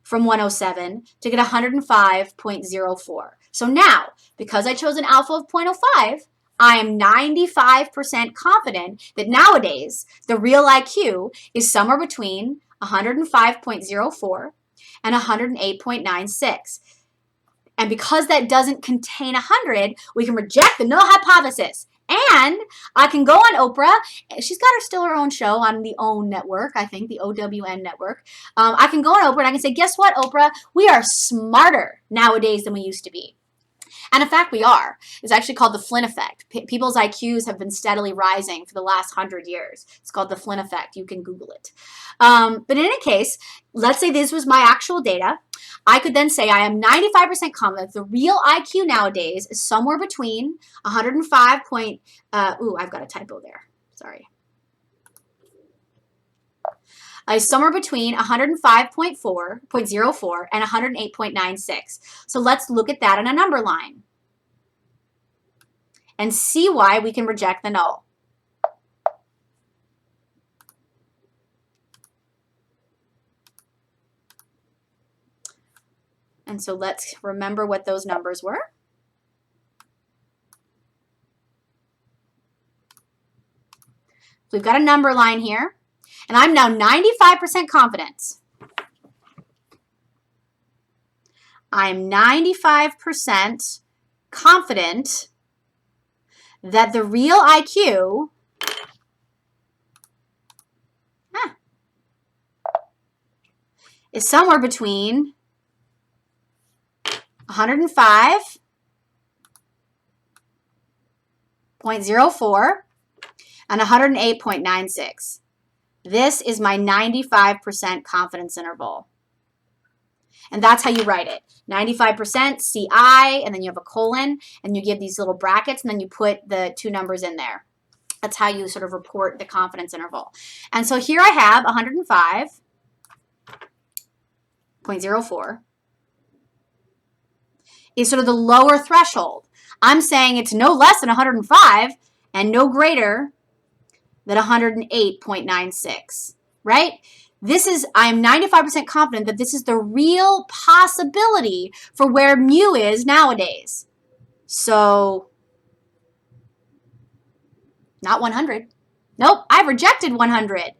from 107 to get 105.04. So now, because I chose an alpha of 0.05, I am 95% confident that nowadays the real IQ is somewhere between 105.04 and 108.96. And because that doesn't contain 100, we can reject the null hypothesis. And I can go on Oprah. She's got still her own show on the OWN network, I think, the OWN network. I can go on Oprah and I can say, guess what, Oprah? We are smarter nowadays than we used to be. And in fact, we are. It's actually called the Flynn effect. People's IQs have been steadily rising for the last 100 years. It's called the Flynn effect. You can Google it. But in any case, let's say this was my actual data. I could then say I am 95% confident the real IQ nowadays is somewhere between 105 I've got a typo there. Sorry. Somewhere between 105.04 and 108.96. So let's look at that in a number line and see why we can reject the null. And so let's remember what those numbers were. So we've got a number line here. And I'm now 95% confident. I'm 95% confident that the real IQ is somewhere between 105.04 and 108.96. This is my 95% confidence interval. And that's how you write it. 95% CI, and then you have a colon, and you give these little brackets, and then you put the two numbers in there. That's how you sort of report the confidence interval. And so here I have 105.04 is sort of the lower threshold. I'm saying it's no less than 105 and no greater than 108.96, right? I'm 95% confident that this is the real possibility for where mu is nowadays. So, not 100. Nope, I've rejected 100.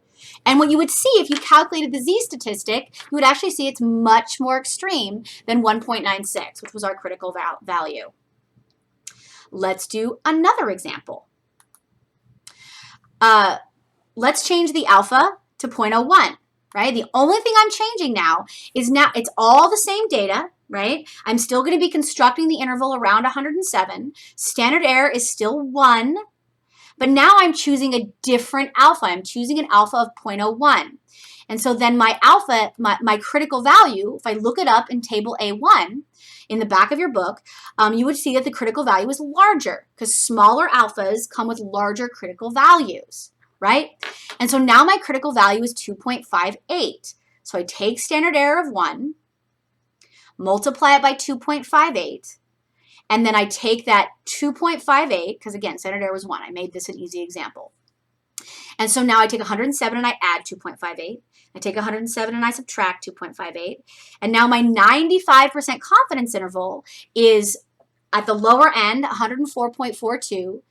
And what you would see if you calculated the z statistic, you would actually see it's much more extreme than 1.96, which was our critical value. Let's do another example. Let's change the alpha to 0.01, right? The only thing I'm changing now is it's all the same data, right? I'm still going to be constructing the interval around 107. Standard error is still 1, but now I'm choosing a different alpha. I'm choosing an alpha of 0.01. And so then my alpha, my critical value, if I look it up in table A1, in the back of your book, you would see that the critical value is larger because smaller alphas come with larger critical values, right? And so now my critical value is 2.58. So I take standard error of 1, multiply it by 2.58, and then I take that 2.58, because again, standard error was 1. I made this an easy example. And so now I take 107 and I add 2.58. I take 107 and I subtract 2.58. And now my 95% confidence interval is at the lower end, 104.42 to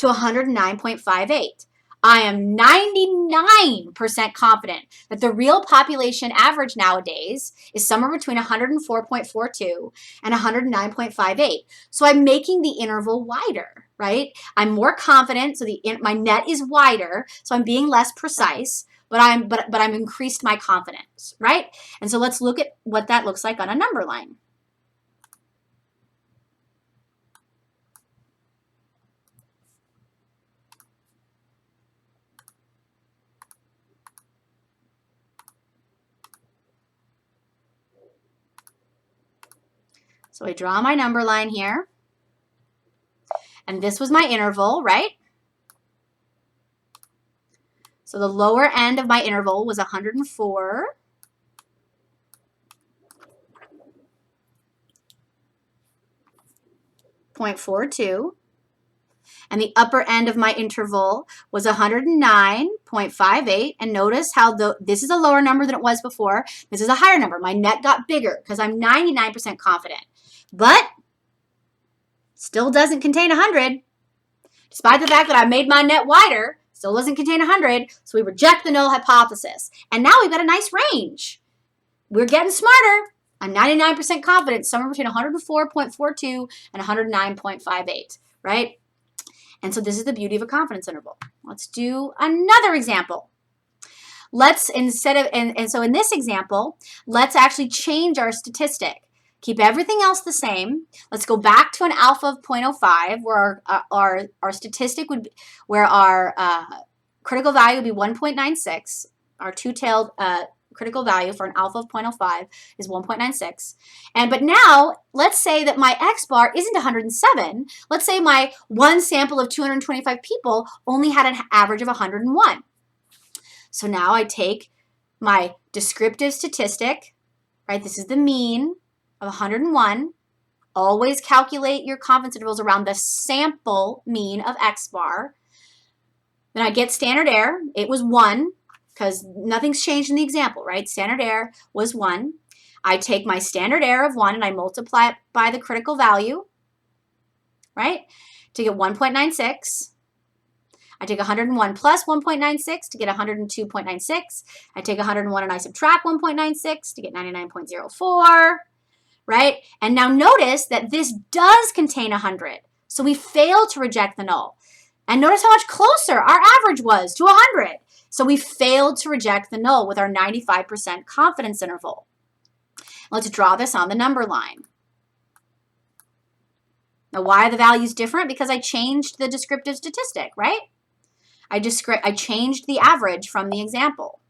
109.58. I am 99% confident that the real population average nowadays is somewhere between 104.42 and 109.58. So I'm making the interval wider, right? I'm more confident, so my net is wider, so I'm being less precise. but I'm increased my confidence, right? And so let's look at what that looks like on a number line. So I draw my number line here. And this was my interval, right? So the lower end of my interval was 104.42. And the upper end of my interval was 109.58. And notice how this is a lower number than it was before. This is a higher number. My net got bigger because I'm 99% confident. But still doesn't contain 100. Despite the fact that I made my net wider, still doesn't contain 100. So we reject the null hypothesis. And now we've got a nice range. We're getting smarter. I'm 99% confident, somewhere between 104.42 and 109.58, right? And so this is the beauty of a confidence interval. Let's do another example. Let's, instead of, and so in this example, let's actually change our statistic. Keep everything else the same. Let's go back to an alpha of 0.05 where our statistic would be, where our critical value would be 1.96. Our two-tailed critical value for an alpha of 0.05 is 1.96. But now, let's say that my X bar isn't 107. Let's say my one sample of 225 people only had an average of 101. So now I take my descriptive statistic, right? This is the mean of 101. Always calculate your confidence intervals around the sample mean of X bar. Then I get standard error. It was 1 because nothing's changed in the example, right? Standard error was 1. I take my standard error of 1 and I multiply it by the critical value, right? To get 1.96. I take 101 plus 1.96 to get 102.96. I take 101 and I subtract 1.96 to get 99.04. Right? And now notice that this does contain 100. So we failed to reject the null. And notice how much closer our average was to 100. So we failed to reject the null with our 95% confidence interval. Let's draw this on the number line. Now, why are the values different? Because I changed the descriptive statistic, right? I changed the average from the example.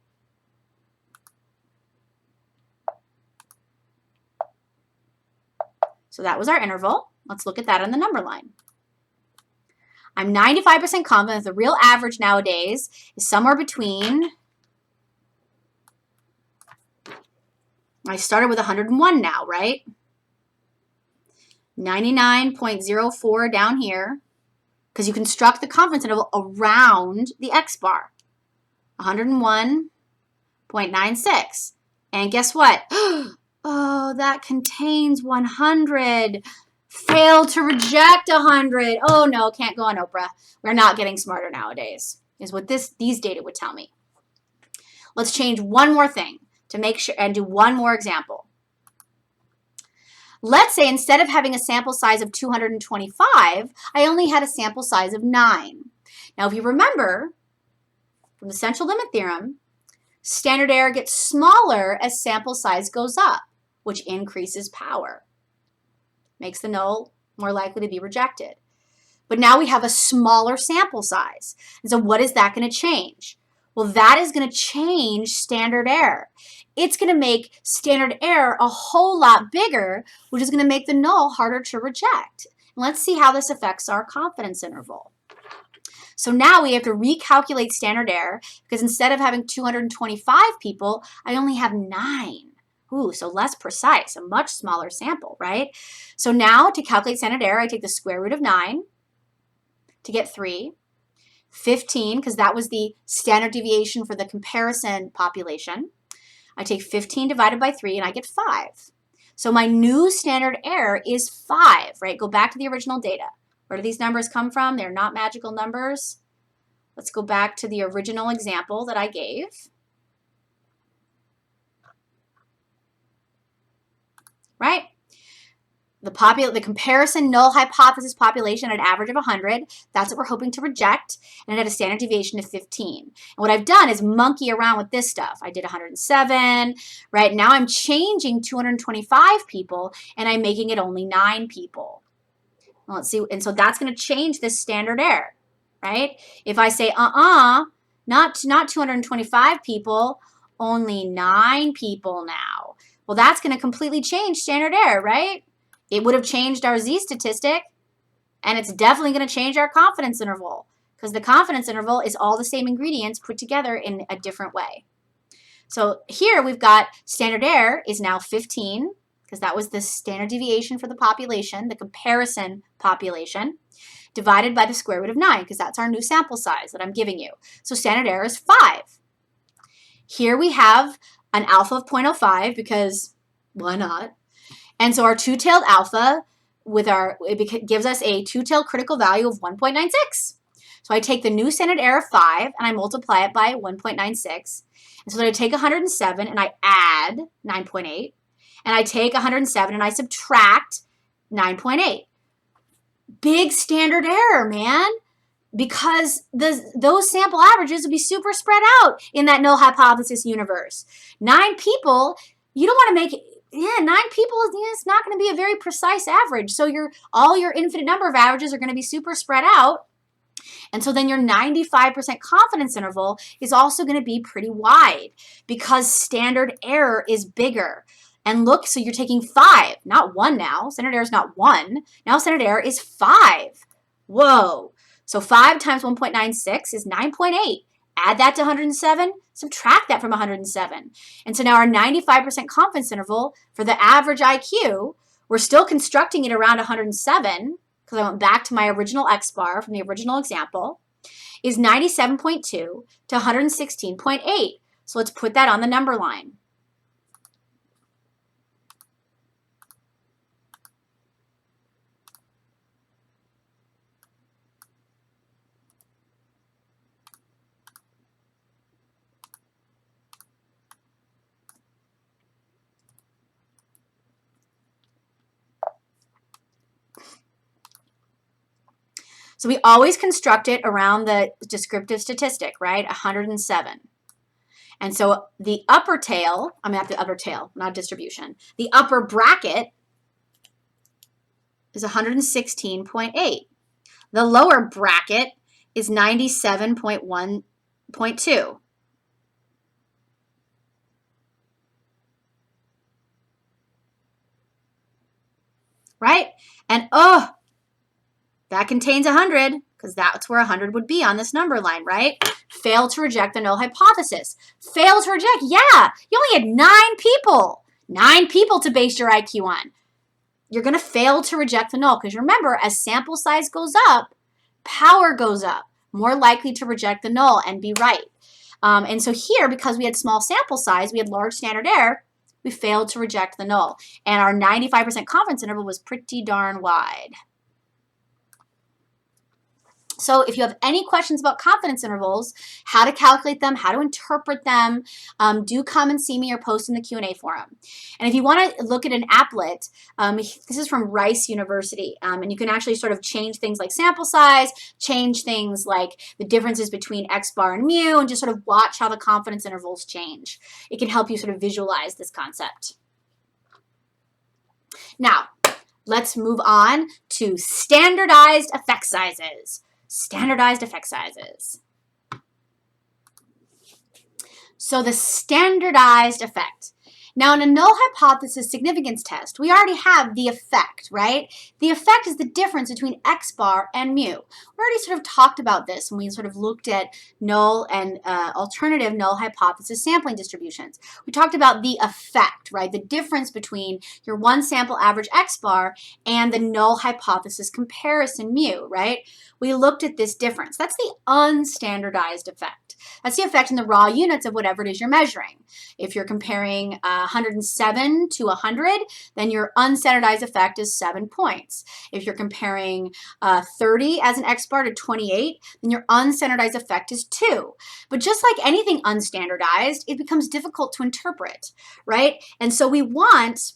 So that was our interval. Let's look at that on the number line. I'm 95% confident the real average nowadays is somewhere between, I started with 101 now, right? 99.04 down here, because you construct the confidence interval around the X bar. 101.96. And guess what? Oh, that contains 100. Failed to reject 100. Oh no, can't go on Oprah. We're not getting smarter nowadays, is what these data would tell me. Let's change one more thing to make sure and do one more example. Let's say instead of having a sample size of 225, I only had a sample size of 9. Now, if you remember from the central limit theorem, standard error gets smaller as sample size goes up, which increases power. Makes the null more likely to be rejected. But now we have a smaller sample size. And so what is that going to change? Well, that is going to change standard error. It's going to make standard error a whole lot bigger, which is going to make the null harder to reject. And let's see how this affects our confidence interval. So now we have to recalculate standard error because instead of having 225 people, I only have 9. Ooh, so less precise, a much smaller sample, right? So now to calculate standard error, I take the square root of 9 to get 3. 15, because that was the standard deviation for the comparison population. I take 15 divided by 3 and I get 5. So my new standard error is 5, right? Go back to the original data. Where do these numbers come from? They're not magical numbers. Let's go back to the original example that I gave. Right? the comparison null hypothesis population at an average of 100, that's what we're hoping to reject, and it had a standard deviation of 15. And what I've done is monkey around with this stuff. I did 107, right? Now I'm changing 225 people, and I'm making it only 9 people. Well, let's see, and so that's going to change this standard error, right? If I say, not 225 people, only 9 people now. Well, that's going to completely change standard error, right? It would have changed our z statistic, and it's definitely going to change our confidence interval because the confidence interval is all the same ingredients put together in a different way. So here we've got standard error is now 15 because that was the standard deviation for the population, the comparison population, divided by the square root of 9 because that's our new sample size that I'm giving you. So standard error is 5. Here we have an alpha of 0.05 because why not? And so our two-tailed alpha gives us a two-tailed critical value of 1.96. So I take the new standard error of 5 and I multiply it by 1.96. And so then I take 107 and I add 9.8. And I take 107 and I subtract 9.8. Big standard error, man. Because those sample averages would be super spread out in that null hypothesis universe. 9 people, you don't want to make 9 people, it's not going to be a very precise average. So all your infinite number of averages are going to be super spread out. And so then your 95% confidence interval is also going to be pretty wide because standard error is bigger. And look, so you're taking 5, not 1 now. Standard error is not 1. Now standard error is 5. Whoa. So 5 times 1.96 is 9.8. Add that to 107, subtract that from 107. And so now our 95% confidence interval for the average IQ, we're still constructing it around 107, because I went back to my original X bar from the original example, is 97.2 to 116.8. So let's put that on the number line. So we always construct it around the descriptive statistic, right? 107. And so the upper tail, not the upper tail, not distribution. The upper bracket is 116.8. The lower bracket is 97.1.2. Right? And that contains 100 because that's where 100 would be on this number line, right? Fail to reject the null hypothesis. Fail to reject, yeah. You only had 9 people. 9 people to base your IQ on. You're going to fail to reject the null because remember, as sample size goes up, power goes up. More likely to reject the null and be right. And so here, because we had small sample size, we had large standard error, we failed to reject the null. And our 95% confidence interval was pretty darn wide. So if you have any questions about confidence intervals, how to calculate them, how to interpret them, do come and see me or post in the Q&A forum. And if you want to look at an applet, this is from Rice University, and you can actually sort of change things like sample size, change things like the differences between X bar and mu, and just sort of watch how the confidence intervals change. It can help you sort of visualize this concept. Now, let's move on to standardized effect sizes. Standardized effect sizes. So the standardized effect. Now in a null hypothesis significance test, we already have the effect, right? The effect is the difference between X bar and mu. We already sort of talked about this when we sort of looked at null and alternative null hypothesis sampling distributions. We talked about the effect, right? The difference between your one sample average X bar and the null hypothesis comparison mu, right? We looked at this difference. That's the unstandardized effect. That's the effect in the raw units of whatever it is you're measuring. If you're comparing 107 to 100, then your unstandardized effect is 7 points. If you're comparing 30 as an X bar to 28, then your unstandardized effect is 2. But just like anything unstandardized, it becomes difficult to interpret, right? And so we want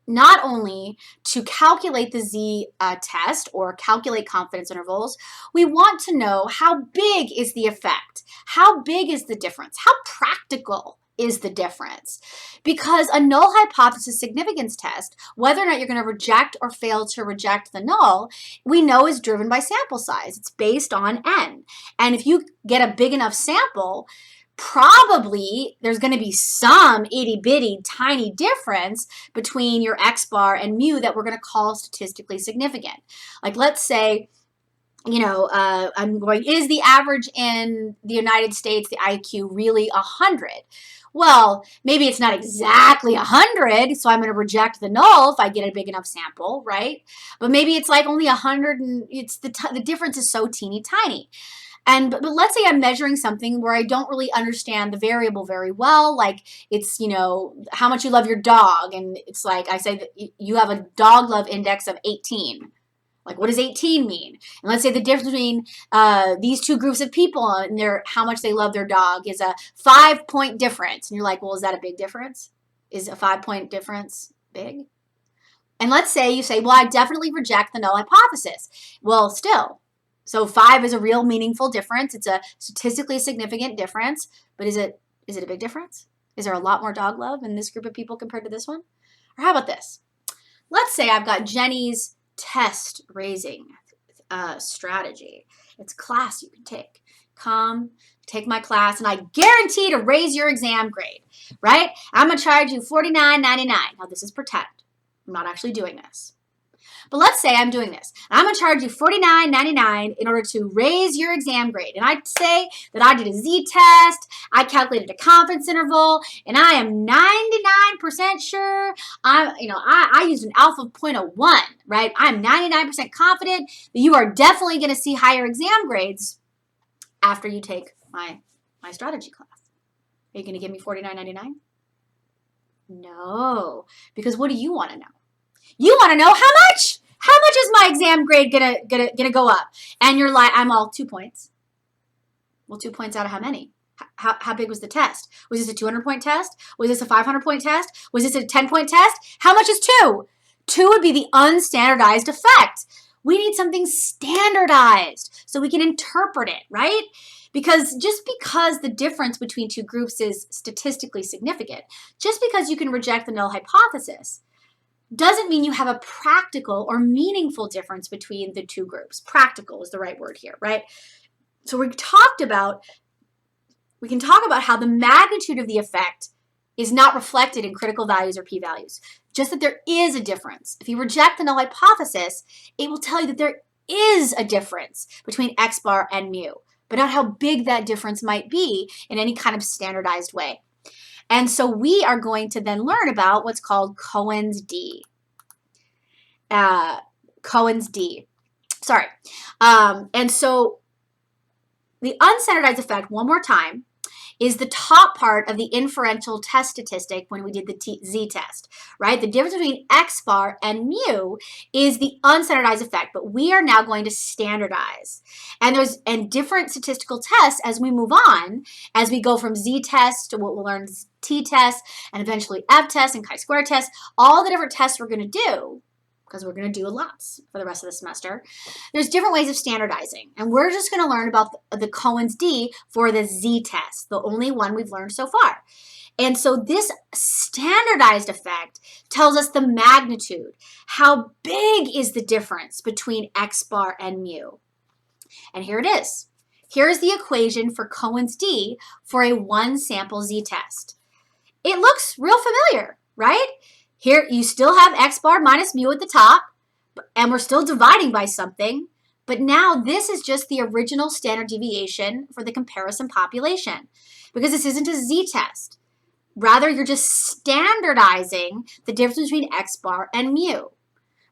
not only to calculate the z-test or calculate confidence intervals, we want to know how big is the effect, how big is the difference, how practical is the difference. Because a null hypothesis significance test, whether or not you're going to reject or fail to reject the null, we know is driven by sample size. It's based on n. And if you get a big enough sample, probably there's going to be some itty-bitty tiny difference between your x bar and mu that we're going to call statistically significant. Like, let's say, you know, is the average in the United States, the IQ, really 100? Well, maybe it's not exactly 100, so I'm going to reject the null if I get a big enough sample, right? But maybe it's like only 100, and it's the difference is so teeny tiny. But let's say I'm measuring something where I don't really understand the variable very well, like it's, you know, how much you love your dog, and it's like I say that you have a dog love index of 18. Like, what does 18 mean? And let's say the difference between these two groups of people and how much they love their dog is a 5-point difference. And you're like, well, is that a big difference? Is a 5-point difference big? And let's say you say, well, I definitely reject the null hypothesis. Well, still. So 5 is a real meaningful difference. It's a statistically significant difference. But is it a big difference? Is there a lot more dog love in this group of people compared to this one? Or how about this? Let's say I've got Jenny's test raising strategy. It's a class you can take. Come, take my class, and I guarantee to raise your exam grade, right? I'm going to charge you $49.99. Now, this is pretend. I'm not actually doing this. But let's say I'm doing this. I'm going to charge you $49.99 in order to raise your exam grade. And I'd say that I did a z-test, I calculated a confidence interval, and I am 99% sure I used an alpha of 0.01, right? I'm 99% confident that you are definitely going to see higher exam grades after you take my strategy class. Are you going to give me $49.99? No, because what do you want to know? You want to know how much? How much is my exam grade gonna go up? And you're like, I'm all 2 points. Well, 2 points out of how many? How big was the test? Was this a 200-point test? Was this a 500-point test? Was this a 10-point test? How much is 2? 2 would be the unstandardized effect. We need something standardized so we can interpret it, right? Because just because the difference between two groups is statistically significant, just because you can reject the null hypothesis, doesn't mean you have a practical or meaningful difference between the two groups. Practical is the right word here, right? So we can talk about how the magnitude of the effect is not reflected in critical values or p-values, just that there is a difference. If you reject the null hypothesis, it will tell you that there is a difference between x bar and mu, but not how big that difference might be in any kind of standardized way. And so we are going to then learn about what's called Cohen's d. Cohen's d. Sorry. And so the unstandardized effect, one more time, is the top part of the inferential test statistic when we did the z-test, right? The difference between x bar and mu is the unstandardized effect, but we are now going to standardize. And different statistical tests as we move on, as we go from z-test to what we'll learn is t-test, and eventually f-test and chi-square test, all the different tests we're going to do, because we're going to do lots for the rest of the semester, there's different ways of standardizing. And we're just going to learn about the Cohen's d for the z-test, the only one we've learned so far. And so this standardized effect tells us the magnitude. How big is the difference between x bar and mu? And here it is. Here is the equation for Cohen's d for a one-sample z-test. It looks real familiar, right? Here, you still have x bar minus mu at the top, and we're still dividing by something, but now this is just the original standard deviation for the comparison population, because this isn't a z-test. Rather, you're just standardizing the difference between x bar and mu,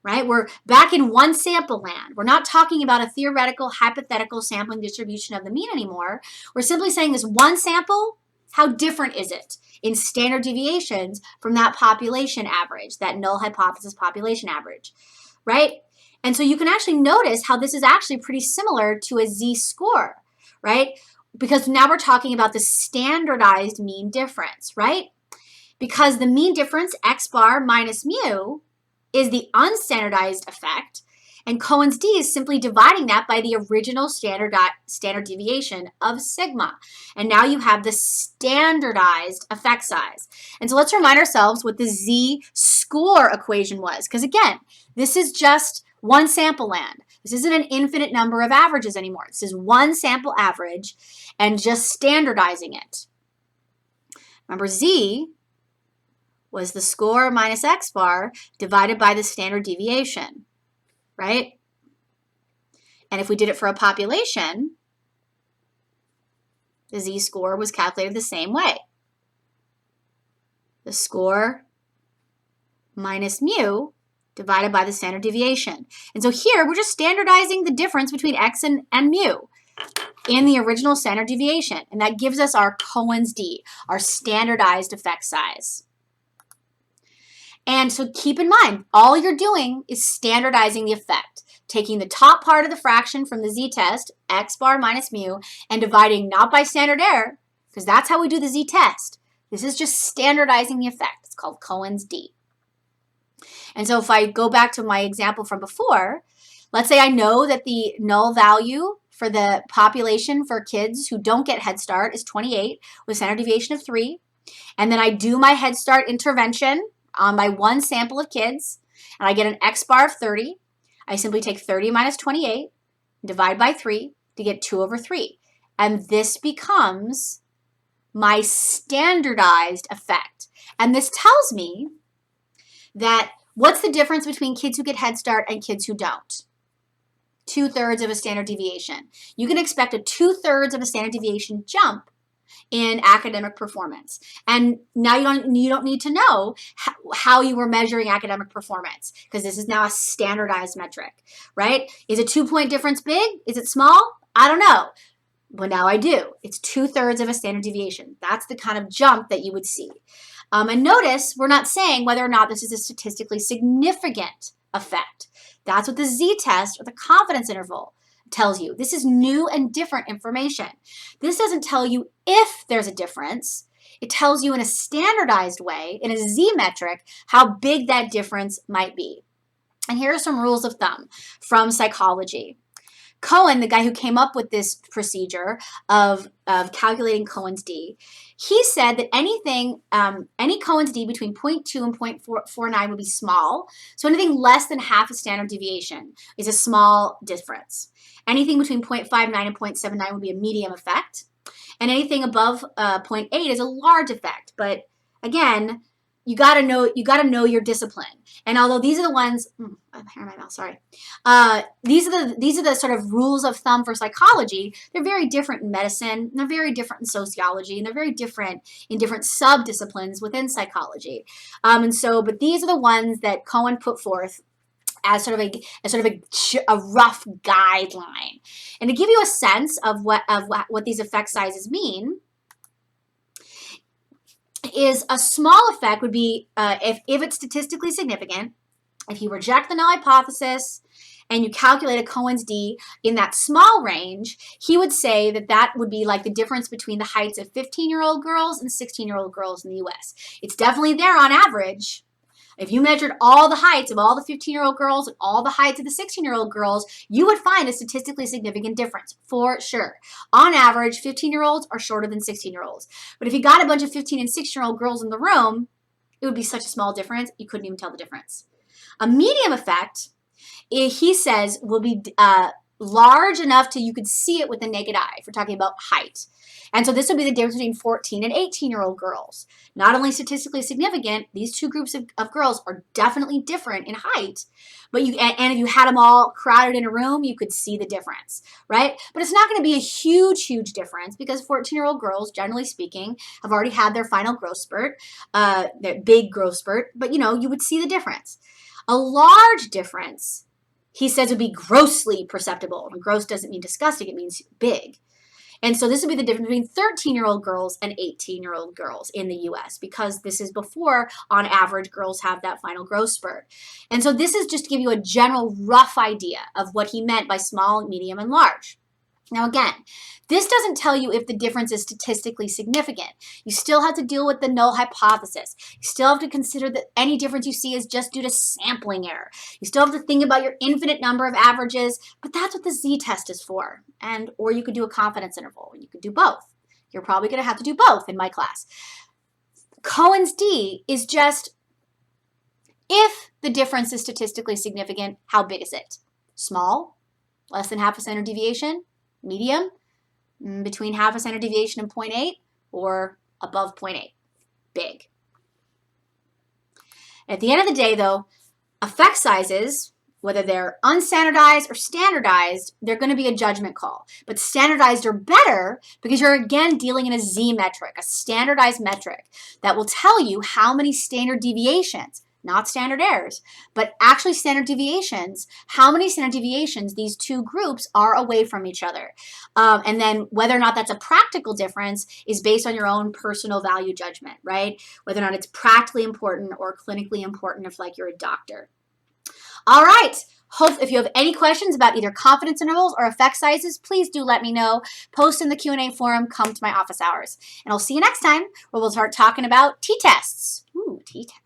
right? We're back in one sample land. We're not talking about a theoretical, hypothetical sampling distribution of the mean anymore. We're simply saying this one sample, how different is it in standard deviations from that population average, that null hypothesis population average, right? And so you can actually notice how this is actually pretty similar to a z-score, right? Because now we're talking about the standardized mean difference, right? because the mean difference, x bar minus mu, is the unstandardized effect, and Cohen's d is simply dividing that by the original standard deviation of sigma. And now you have the standardized effect size. And so let's remind ourselves what the z-score equation was, because again, this is just one sample land. This isn't an infinite number of averages anymore. This is one sample average and just standardizing it. Remember, z was the score minus x bar divided by the standard deviation, right? And if we did it for a population, the z-score was calculated the same way. The score minus mu divided by the standard deviation. And so here, we're just standardizing the difference between x and mu in the original standard deviation. And that gives us our Cohen's d, our standardized effect size. And so keep in mind, all you're doing is standardizing the effect, taking the top part of the fraction from the z-test, x bar minus mu, and dividing not by standard error, because that's how we do the z-test. This is just standardizing the effect. It's called Cohen's d. And so if I go back to my example from before, let's say I know that the null value for the population for kids who don't get Head Start is 28 with standard deviation of 3. And then I do my Head Start intervention on my one sample of kids, and I get an x bar of 30. I simply take 30 minus 28, divide by 3 to get 2 over 3. And this becomes my standardized effect. And this tells me that what's the difference between kids who get Head Start and kids who don't? 2/3 of a standard deviation. You can expect a 2/3 of a standard deviation jump in academic performance. And now you don't need to know how you were measuring academic performance, because this is now a standardized metric, right? Is a 2-point difference big? Is it small? I don't know. But now I do. It's 2/3 of a standard deviation. That's the kind of jump that you would see. And notice we're not saying whether or not this is a statistically significant effect. That's what the z-test or the confidence interval tells you. This is new and different information. This doesn't tell you if there's a difference. It tells you in a standardized way, in a z-metric, how big that difference might be. And here are some rules of thumb from psychology. Cohen, the guy who came up with this procedure of calculating Cohen's d, he said that any Cohen's d between 0.2 and 0.49 would be small. So anything less than half a standard deviation is a small difference. Anything between 0.59 and 0.79 would be a medium effect. And anything above 0.8 is a large effect. But again, you gotta know your discipline. And although these are the ones, I'm hair in my mouth, sorry. These are the sort of rules of thumb for psychology. They're very different in medicine, and they're very different in sociology, and they're very different in different sub-disciplines within psychology. But these are the ones that Cohen put forth as sort of a rough guideline. And to give you a sense of what these effect sizes mean, is a small effect would be if it's statistically significant, if you reject the null hypothesis and you calculate a Cohen's d in that small range, he would say that would be like the difference between the heights of 15-year-old girls and 16-year-old girls in the US. It's definitely there on average. If you measured all the heights of all the 15-year-old girls and all the heights of the 16-year-old girls, you would find a statistically significant difference, for sure. On average, 15-year-olds are shorter than 16-year-olds. But if you got a bunch of 15 and 16-year-old girls in the room, it would be such a small difference, you couldn't even tell the difference. A medium effect, he says, will be large enough till you could see it with the naked eye, if we're talking about height. And so this would be the difference between 14 and 18-year-old girls. Not only statistically significant, these two groups of girls are definitely different in height, but and if you had them all crowded in a room, you could see the difference, right? But it's not going to be a huge difference, because 14-year-old girls, generally speaking, have already had their final growth spurt, their big growth spurt, but you would see the difference. A large difference, he says, would be grossly perceptible. And gross doesn't mean disgusting, it means big. And so this would be the difference between 13-year-old girls and 18-year-old girls in the US, because this is before, on average, girls have that final growth spurt. And so this is just to give you a general rough idea of what he meant by small, medium, and large. Now again, this doesn't tell you if the difference is statistically significant. You still have to deal with the null hypothesis. You still have to consider that any difference you see is just due to sampling error. You still have to think about your infinite number of averages, but that's what the z-test is for. Or you could do a confidence interval, and you could do both. You're probably going to have to do both in my class. Cohen's d is just if the difference is statistically significant, how big is it? Small, less than half a standard deviation, medium, between half a standard deviation and 0.8, or above 0.8, big. At the end of the day, though, effect sizes, whether they're unstandardized or standardized, they're going to be a judgment call. But standardized are better because you're, again, dealing in a z metric, a standardized metric that will tell you how many standard deviations, not standard errors, but actually standard deviations, how many standard deviations these two groups are away from each other. And then whether or not that's a practical difference is based on your own personal value judgment, right? Whether or not it's practically important or clinically important if like you're a doctor. All right. Hope if you have any questions about either confidence intervals or effect sizes, please do let me know. Post in the Q&A forum, come to my office hours. And I'll see you next time where we'll start talking about t-tests. Ooh, t-tests.